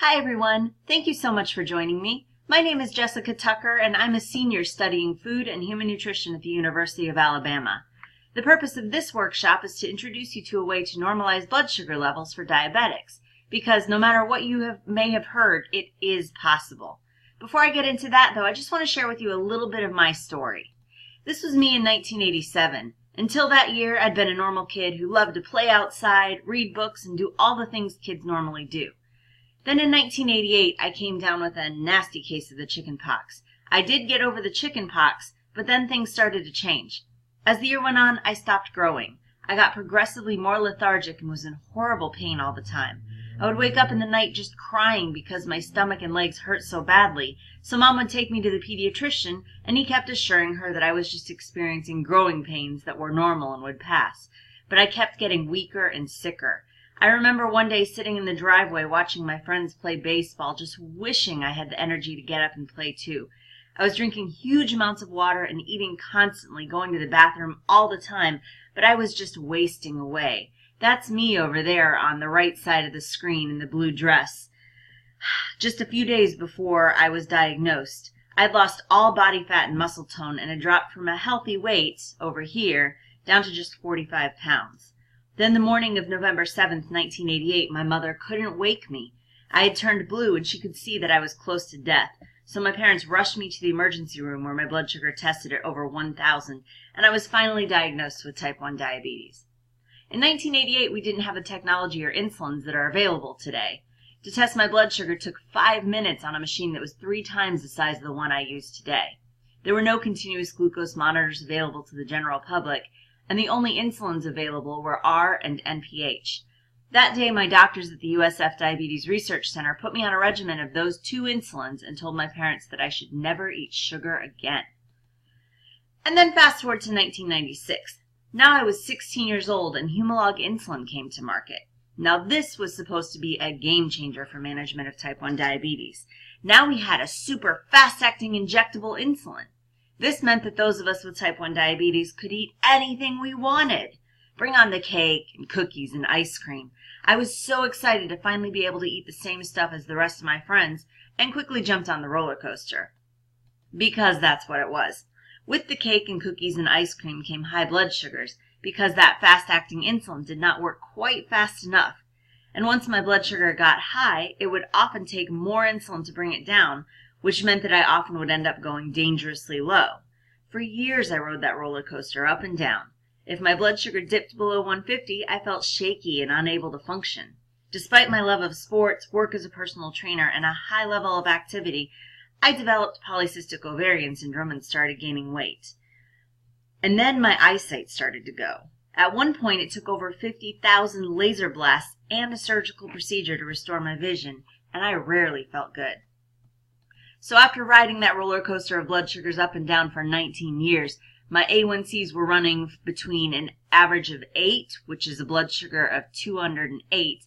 Hi everyone, thank you so much for joining me. My name is Jessica Tucker and I'm a senior studying food and human nutrition at the University of Alabama. The purpose of this workshop is to introduce you to a way to normalize blood sugar levels for diabetics, because no matter what you may have heard, it is possible. Before I get into that though, I just want to share with you a little bit of my story. This was me in 1987. Until that year, I'd been a normal kid who loved to play outside, read books, and do all the things kids normally do. Then in 1988, I came down with a nasty case of the chicken pox. I did get over the chicken pox, but then things started to change. As the year went on, I stopped growing. I got progressively more lethargic and was in horrible pain all the time. I would wake up in the night just crying because my stomach and legs hurt so badly, so Mom would take me to the pediatrician, and he kept assuring her that I was just experiencing growing pains that were normal and would pass. But I kept getting weaker and sicker. I remember one day sitting in the driveway watching my friends play baseball, just wishing I had the energy to get up and play too. I was drinking huge amounts of water and eating constantly, going to the bathroom all the time, but I was just wasting away. That's me over there on the right side of the screen in the blue dress. Just a few days before I was diagnosed, I'd lost all body fat and muscle tone and had dropped from a healthy weight, over here, down to just 45 pounds. Then the morning of November 7th, 1988, my mother couldn't wake me. I had turned blue and she could see that I was close to death. So my parents rushed me to the emergency room where my blood sugar tested at over 1,000, and I was finally diagnosed with type 1 diabetes. In 1988, we didn't have the technology or insulins that are available today. To test my blood sugar took 5 minutes on a machine that was 3 times the size of the one I use today. There were no continuous glucose monitors available to the general public, and the only insulins available were R and NPH. That day, my doctors at the USF Diabetes Research Center put me on a regimen of those 2 insulins and told my parents that I should never eat sugar again. And then fast forward to 1996. Now I was 16 years old and Humalog insulin came to market. Now this was supposed to be a game changer for management of type 1 diabetes. Now we had a super fast-acting injectable insulin. This meant that those of us with type 1 diabetes could eat anything we wanted. Bring on the cake and cookies and ice cream. I was so excited to finally be able to eat the same stuff as the rest of my friends and quickly jumped on the roller coaster. Because that's what it was. With the cake and cookies and ice cream came high blood sugars because that fast-acting insulin did not work quite fast enough. And once my blood sugar got high, it would often take more insulin to bring it down, which meant that I often would end up going dangerously low. For years I rode that roller coaster up and down. If my blood sugar dipped below 150, I felt shaky and unable to function. Despite my love of sports, work as a personal trainer, and a high level of activity, I developed polycystic ovarian syndrome and started gaining weight. And then my eyesight started to go. At one point, it took over 50,000 laser blasts and a surgical procedure to restore my vision, and I rarely felt good. So after riding that roller coaster of blood sugars up and down for 19 years, my A1Cs were running between an average of 8, which is a blood sugar of 208,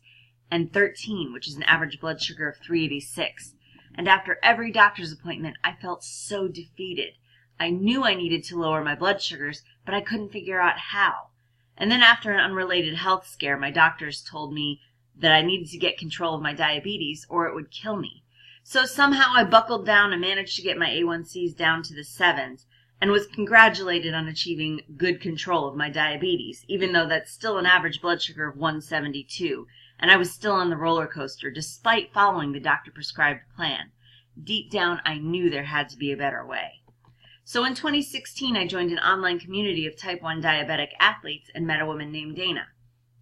and 13, which is an average blood sugar of 386. And after every doctor's appointment, I felt so defeated. I knew I needed to lower my blood sugars, but I couldn't figure out how. And then after an unrelated health scare, my doctors told me that I needed to get control of my diabetes or it would kill me. So somehow I buckled down and managed to get my A1Cs down to the 7s and was congratulated on achieving good control of my diabetes, even though that's still an average blood sugar of 172, and I was still on the roller coaster despite following the doctor-prescribed plan. Deep down, I knew there had to be a better way. So in 2016, I joined an online community of type 1 diabetic athletes and met a woman named Dana.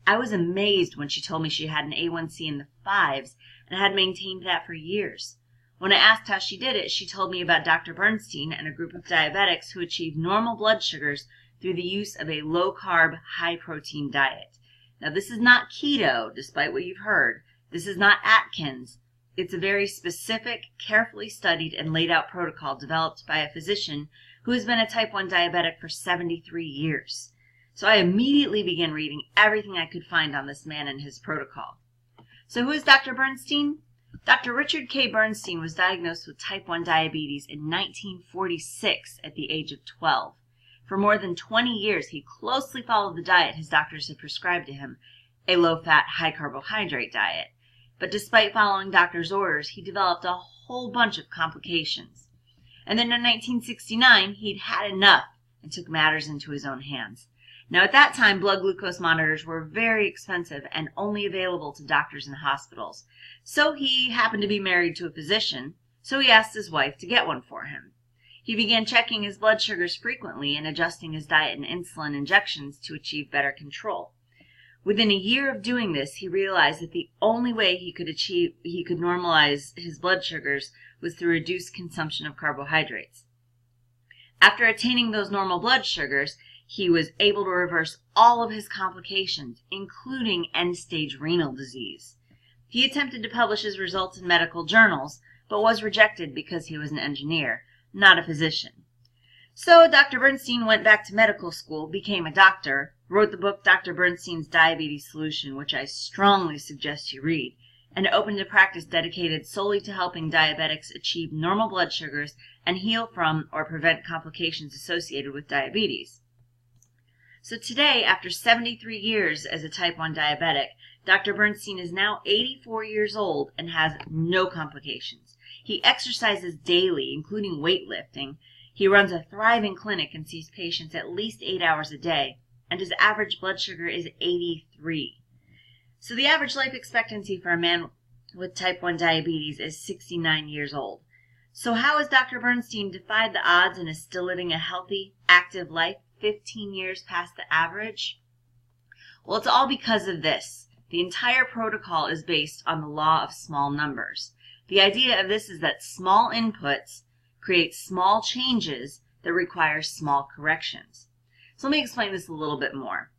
I was amazed when she told me she had an A1C in the 5s and had maintained that for years. When I asked how she did it, she told me about Dr. Bernstein and a group of diabetics who achieved normal blood sugars through the use of a low-carb, high-protein diet. Now, this is not keto, despite what you've heard. This is not Atkins. It's a very specific, carefully studied, and laid-out protocol developed by a physician who has been a type 1 diabetic for 73 years. So I immediately began reading everything I could find on this man and his protocol. So who is Dr. Bernstein? Dr. Richard K. Bernstein was diagnosed with type 1 diabetes in 1946 at the age of 12. For more than 20 years, he closely followed the diet his doctors had prescribed to him, a low-fat, high-carbohydrate diet. but despite following doctor's orders, he developed a whole bunch of complications. And then in 1969, he'd had enough and took matters into his own hands. Now, at that time, blood glucose monitors were very expensive and only available to doctors and hospitals. So he happened to be married to a physician, so he asked his wife to get one for him. He began checking his blood sugars frequently and adjusting his diet and insulin injections to achieve better control. Within a year of doing this, he realized that the only way he could normalize his blood sugars was through reduced consumption of carbohydrates. After attaining those normal blood sugars, he was able to reverse all of his complications, including end-stage renal disease. He attempted to publish his results in medical journals, but was rejected because he was an engineer, not a physician. So Dr. Bernstein went back to medical school, became a doctor, wrote the book Dr. Bernstein's Diabetes Solution, which I strongly suggest you read, and opened a practice dedicated solely to helping diabetics achieve normal blood sugars and heal from or prevent complications associated with diabetes. So today, after 73 years as a type 1 diabetic, Dr. Bernstein is now 84 years old and has no complications. He exercises daily, including weightlifting. He runs a thriving clinic and sees patients at least 8 hours a day, and his average blood sugar is 83. So the average life expectancy for a man with type 1 diabetes is 69 years old. So how has Dr. Bernstein defied the odds and is still living a healthy, active life 15 years past the average? Well, it's all because of this. The entire protocol is based on the law of small numbers. The idea of this is that small inputs create small changes that require small corrections. So let me explain this a little bit more.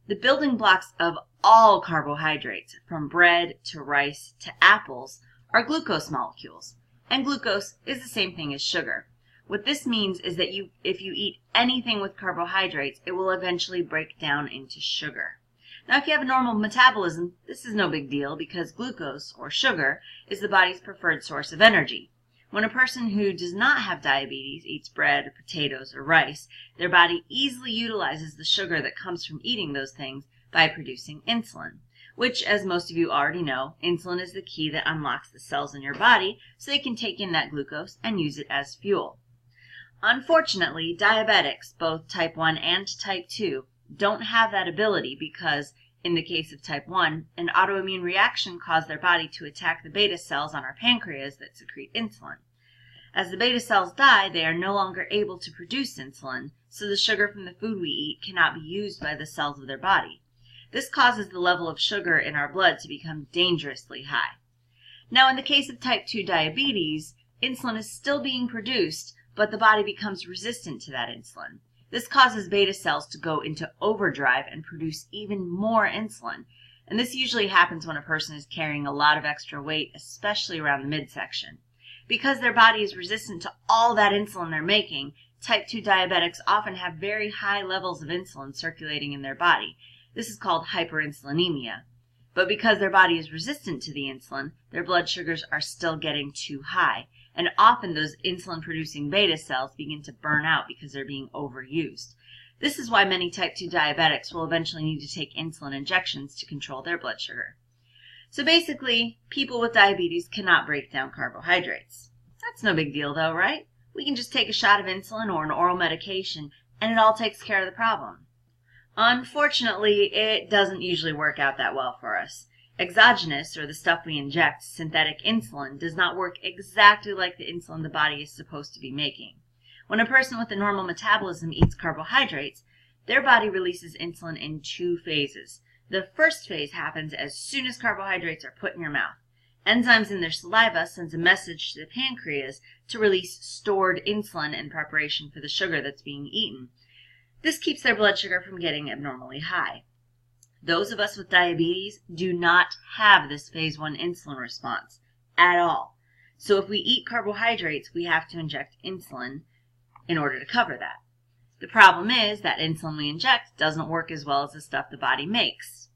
The building blocks of all carbohydrates, from bread to rice to apples, are glucose molecules. And glucose is the same thing as sugar. What this means is that if you eat anything with carbohydrates, it will eventually break down into sugar. Now, if you have a normal metabolism, this is no big deal because glucose, or sugar, is the body's preferred source of energy. When a person who does not have diabetes eats bread, or potatoes, or rice, their body easily utilizes the sugar that comes from eating those things by producing insulin, which, as most of you already know, insulin is the key that unlocks the cells in your body so they can take in that glucose and use it as fuel. Unfortunately, diabetics, both type 1 and type 2, don't have that ability because, in the case of type 1, an autoimmune reaction caused their body to attack the beta cells on our pancreas that secrete insulin. As the beta cells die, they are no longer able to produce insulin, so the sugar from the food we eat cannot be used by the cells of their body. This causes the level of sugar in our blood to become dangerously high. Now, in the case of type 2 diabetes, insulin is still being produced, but the body becomes resistant to that insulin. This causes beta cells to go into overdrive and produce even more insulin. And this usually happens when a person is carrying a lot of extra weight, especially around the midsection. Because their body is resistant to all that insulin they're making, type 2 diabetics often have very high levels of insulin circulating in their body. This is called hyperinsulinemia. But because their body is resistant to the insulin, their blood sugars are still getting too high. And often those insulin-producing beta cells begin to burn out because they're being overused. This is why many type 2 diabetics will eventually need to take insulin injections to control their blood sugar. So basically, people with diabetes cannot break down carbohydrates. That's no big deal though, right? We can just take a shot of insulin or an oral medication and it all takes care of the problem. Unfortunately, it doesn't usually work out that well for us. Exogenous, or the stuff we inject, synthetic insulin, does not work exactly like the insulin the body is supposed to be making. When a person with a normal metabolism eats carbohydrates, their body releases insulin in 2 phases. The first phase happens as soon as carbohydrates are put in your mouth. Enzymes in their saliva sends a message to the pancreas to release stored insulin in preparation for the sugar that's being eaten. This keeps their blood sugar from getting abnormally high. Those of us with diabetes do not have this phase 1 insulin response at all. So if we eat carbohydrates, we have to inject insulin in order to cover that. The problem is that insulin we inject doesn't work as well as the stuff the body makes.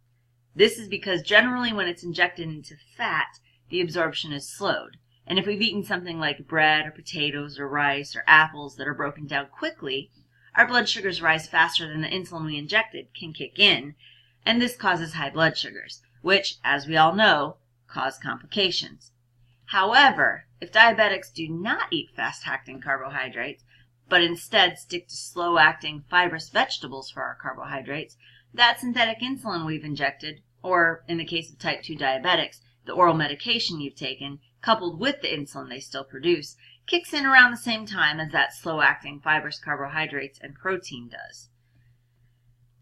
This is because generally when it's injected into fat, the absorption is slowed. And if we've eaten something like bread or potatoes or rice or apples that are broken down quickly, our blood sugars rise faster than the insulin we injected can kick in, and this causes high blood sugars, which, as we all know, cause complications. However, if diabetics do not eat fast-acting carbohydrates, but instead stick to slow-acting fibrous vegetables for our carbohydrates, that synthetic insulin we've injected, or in the case of type 2 diabetics, the oral medication you've taken, coupled with the insulin they still produce, kicks in around the same time as that slow-acting fibrous carbohydrates and protein does.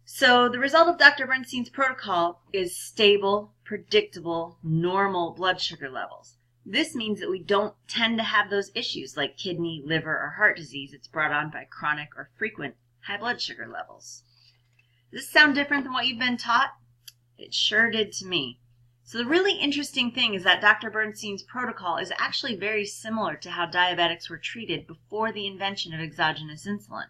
So the result of Dr. Bernstein's protocol is stable, predictable, normal blood sugar levels. This means that we don't tend to have those issues like kidney, liver, or heart disease that's brought on by chronic or frequent high blood sugar levels. Does this sound different than what you've been taught? It sure did to me. So the really interesting thing is that Dr. Bernstein's protocol is actually very similar to how diabetics were treated before the invention of exogenous insulin.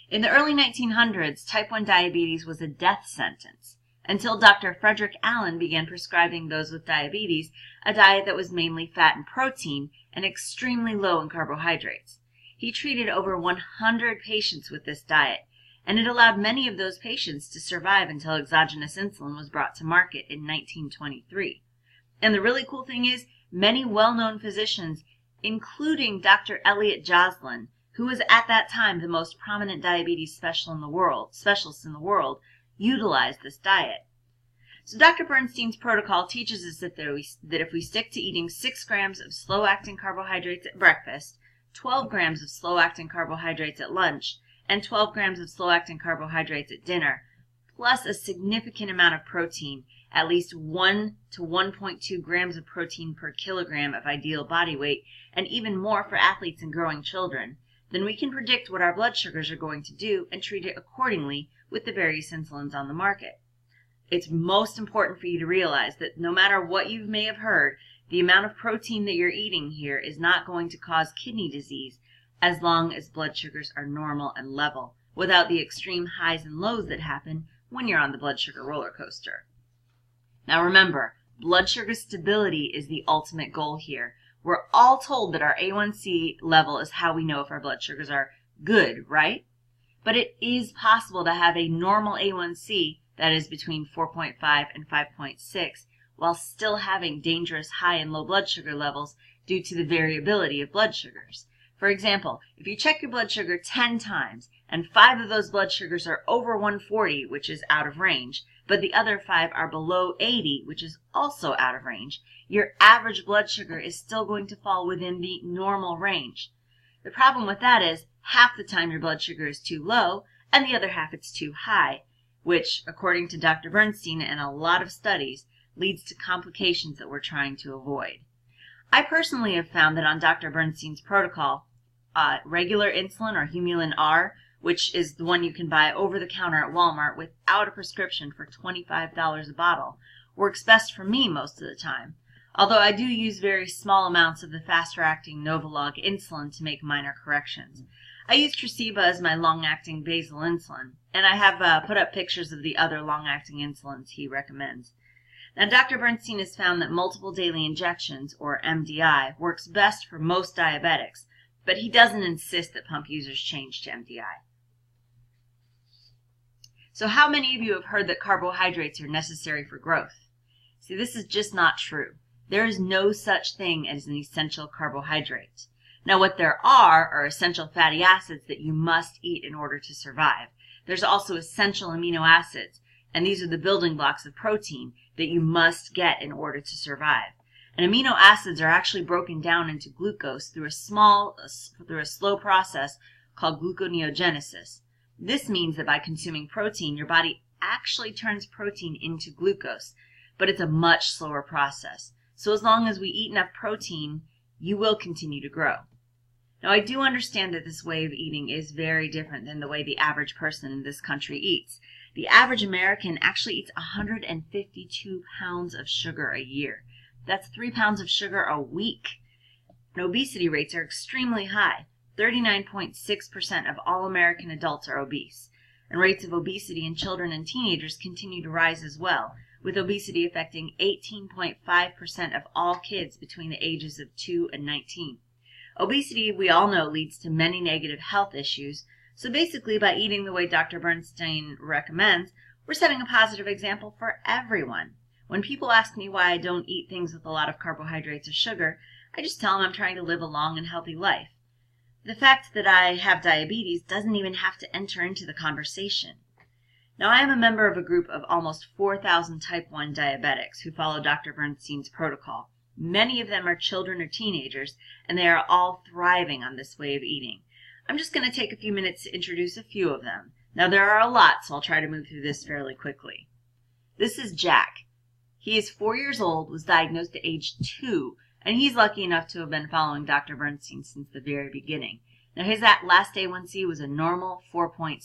In the early 1900s, type 1 diabetes was a death sentence until Dr. Frederick Allen began prescribing those with diabetes a diet that was mainly fat and protein and extremely low in carbohydrates. He treated over 100 patients with this diet, and it allowed many of those patients to survive until exogenous insulin was brought to market in 1923. And the really cool thing is, many well-known physicians, including Dr. Elliot Joslin, who was at that time the most prominent diabetes specialist in the world, utilized this diet. So Dr. Bernstein's protocol teaches us that if we stick to eating 6 grams of slow-acting carbohydrates at breakfast, 12 grams of slow-acting carbohydrates at lunch, and 12 grams of slow-acting carbohydrates at dinner, plus a significant amount of protein, at least 1 to 1.2 grams of protein per kilogram of ideal body weight, and even more for athletes and growing children, then we can predict what our blood sugars are going to do and treat it accordingly with the various insulins on the market. It's most important for you to realize that no matter what you may have heard, the amount of protein that you're eating here is not going to cause kidney disease as long as blood sugars are normal and level, without the extreme highs and lows that happen when you're on the blood sugar roller coaster. Now remember, blood sugar stability is the ultimate goal here. We're all told that our A1C level is how we know if our blood sugars are good, right? But it is possible to have a normal A1C that is between 4.5 and 5.6 while still having dangerous high and low blood sugar levels due to the variability of blood sugars. For example, if you check your blood sugar 10 times and 5 of those blood sugars are over 140, which is out of range, but the other 5 are below 80, which is also out of range, your average blood sugar is still going to fall within the normal range. The problem with that is half the time your blood sugar is too low and the other half it's too high, which, according to Dr. Bernstein and a lot of studies, leads to complications that we're trying to avoid. I personally have found that on Dr. Bernstein's protocol, regular insulin or Humulin R, which is the one you can buy over the counter at Walmart without a prescription for $25 a bottle, works best for me most of the time. Although I do use very small amounts of the faster-acting Novolog insulin to make minor corrections. I use Tresiba as my long-acting basal insulin, and I have put up pictures of the other long-acting insulins he recommends. Now, Dr. Bernstein has found that multiple daily injections, or MDI, works best for most diabetics, but he doesn't insist that pump users change to MDI. So how many of you have heard that carbohydrates are necessary for growth? See, this is just not true. There is no such thing as an essential carbohydrate. Now, what there are essential fatty acids that you must eat in order to survive. There's also essential amino acids, and these are the building blocks of protein that you must get in order to survive. And amino acids are actually broken down into glucose through a slow process called gluconeogenesis. This means that by consuming protein, your body actually turns protein into glucose, but it's a much slower process. So as long as we eat enough protein, you will continue to grow. Now, I do understand that this way of eating is very different than the way the average person in this country eats. The average American actually eats 152 pounds of sugar a year. That's 3 pounds of sugar a week. And obesity rates are extremely high. 39.6% of all American adults are obese. And rates of obesity in children and teenagers continue to rise as well, with obesity affecting 18.5% of all kids between the ages of 2 and 19. Obesity, we all know, leads to many negative health issues. So basically, by eating the way Dr. Bernstein recommends, we're setting a positive example for everyone. When people ask me why I don't eat things with a lot of carbohydrates or sugar, I just tell them I'm trying to live a long and healthy life. The fact that I have diabetes doesn't even have to enter into the conversation. Now, I am a member of a group of almost 4,000 type 1 diabetics who follow Dr. Bernstein's protocol. Many of them are children or teenagers, and they are all thriving on this way of eating. I'm just going to take a few minutes to introduce a few of them. Now, there are a lot, so I'll try to move through this fairly quickly. This is Jack. He is 4 years old, was diagnosed at age 2, and he's lucky enough to have been following Dr. Bernstein since the very beginning. Now, his last A1C was a normal 4.7.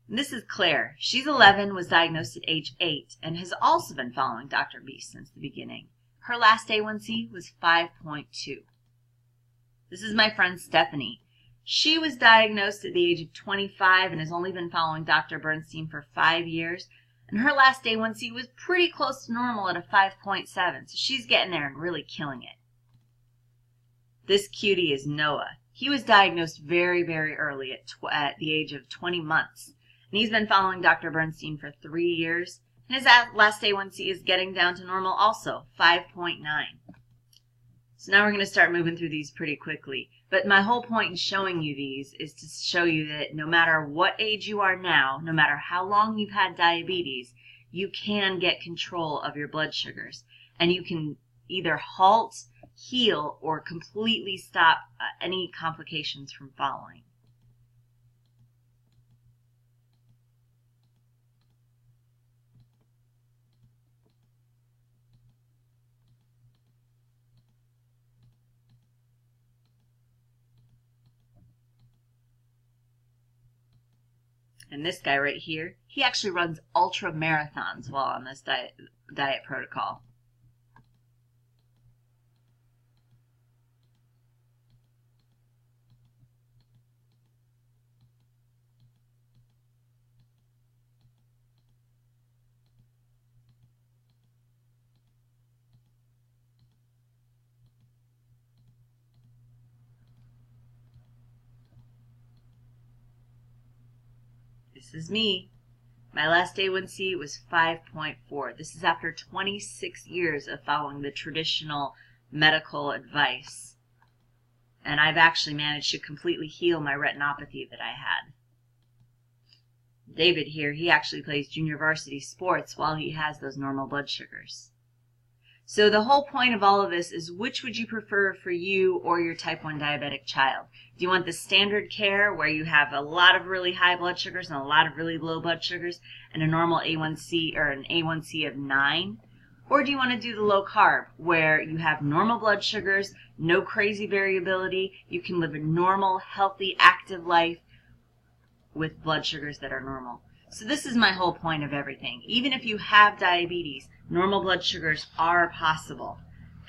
This is Claire. She's 11, was diagnosed at age 8, and has also been following Dr. B since the beginning. Her last A1C was 5.2. This is my friend Stephanie. She was diagnosed at the age of 25 and has only been following Dr. Bernstein for 5 years, and her last A1C was pretty close to normal at a 5.7, so she's getting there and really killing it. This cutie is Noah. He was diagnosed very, very early at the age of 20 months. And he's been following Dr. Bernstein for 3 years. And his last A1C is getting down to normal also, 5.9. So now we're going to start moving through these pretty quickly. But my whole point in showing you these is to show you that no matter what age you are now, no matter how long you've had diabetes, you can get control of your blood sugars. And you can either halt, heal, or completely stop any complications from following. And this guy right here, he actually runs ultra marathons while on this diet protocol. This is me. My last A1C was 5.4. This is after 26 years of following the traditional medical advice. And I've actually managed to completely heal my retinopathy that I had. David here, he actually plays junior varsity sports while he has those normal blood sugars. So the whole point of all of this is, which would you prefer for you or your type 1 diabetic child? Do you want the standard care where you have a lot of really high blood sugars and a lot of really low blood sugars and a normal A1C or an A1C of 9? Or do you want to do the low carb where you have normal blood sugars, no crazy variability, you can live a normal, healthy, active life with blood sugars that are normal? So this is my whole point of everything. Even if you have diabetes, normal blood sugars are possible.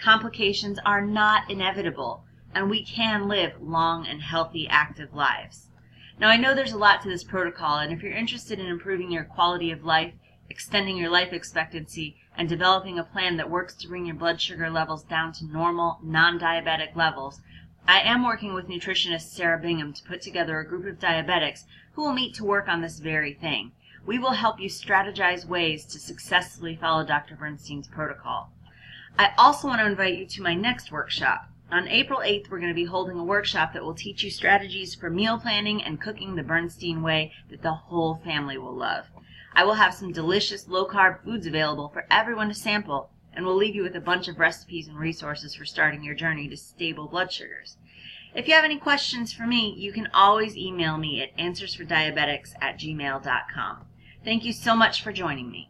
Complications are not inevitable, and we can live long and healthy, active lives. Now, I know there's a lot to this protocol, and if you're interested in improving your quality of life, extending your life expectancy, and developing a plan that works to bring your blood sugar levels down to normal, non-diabetic levels, I am working with nutritionist Sarah Bingham to put together a group of diabetics who will meet to work on this very thing. We will help you strategize ways to successfully follow Dr. Bernstein's protocol. I also want to invite you to my next workshop. On April 8th, we're going to be holding a workshop that will teach you strategies for meal planning and cooking the Bernstein way that the whole family will love. I will have some delicious low-carb foods available for everyone to sample, and we'll leave you with a bunch of recipes and resources for starting your journey to stable blood sugars. If you have any questions for me, you can always email me at answersfordiabetics@gmail.com. Thank you so much for joining me.